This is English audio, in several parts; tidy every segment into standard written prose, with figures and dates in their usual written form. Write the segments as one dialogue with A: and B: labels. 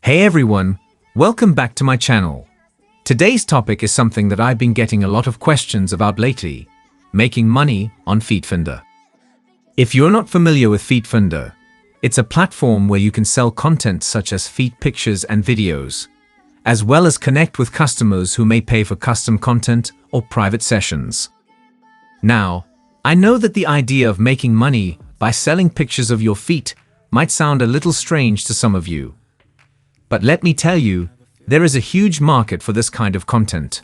A: Hey everyone, welcome back to my channel. Today's topic is something that I've been getting a lot of questions about lately, making money on FeetFinder. If you're not familiar with FeetFinder, it's a platform where you can sell content such as feet pictures and videos, as well as connect with customers who may pay for custom content or private sessions. Now, I know that the idea of making money by selling pictures of your feet might sound a little strange to some of you. But let me tell you, there is a huge market for this kind of content.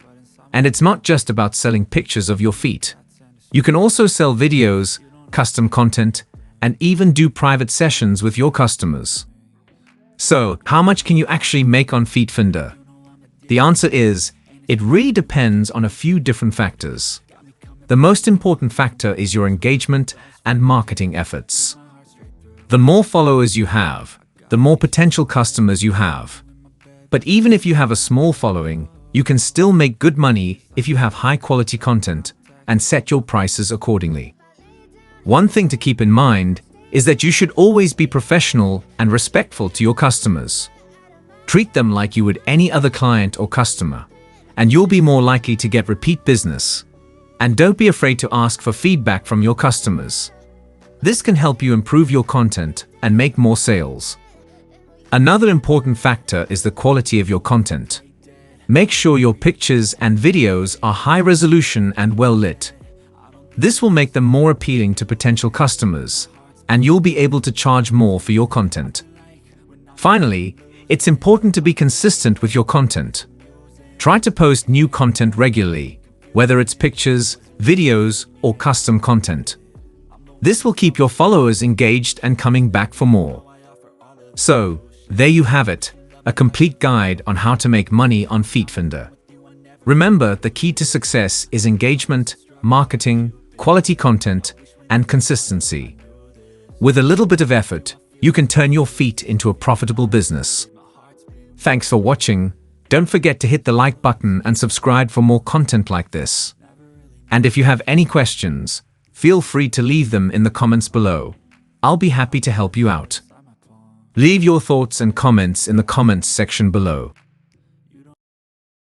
A: And it's not just about selling pictures of your feet. You can also sell videos, custom content, and even do private sessions with your customers. So, how much can you actually make on FeetFinder? The answer is, it really depends on a few different factors. The most important factor is your engagement and marketing efforts. The more followers you have, the more potential customers you have. But even if you have a small following, you can still make good money if you have high-quality content and set your prices accordingly. One thing to keep in mind is that you should always be professional and respectful to your customers. Treat them like you would any other client or customer, and you'll be more likely to get repeat business. And don't be afraid to ask for feedback from your customers. This can help you improve your content and make more sales. Another important factor is the quality of your content. Make sure your pictures and videos are high resolution and well lit. This will make them more appealing to potential customers, and you'll be able to charge more for your content. Finally, it's important to be consistent with your content. Try to post new content regularly, whether it's pictures, videos, or custom content. This will keep your followers engaged and coming back for more. So, there you have it, a complete guide on how to make money on FeetFinder. Remember, the key to success is engagement, marketing, quality content, and consistency. With a little bit of effort, you can turn your feet into a profitable business. Thanks for watching. Don't forget to hit the like button and subscribe for more content like this. And if you have any questions, feel free to leave them in the comments below. I'll be happy to help you out. Leave your thoughts and comments in the comments section below.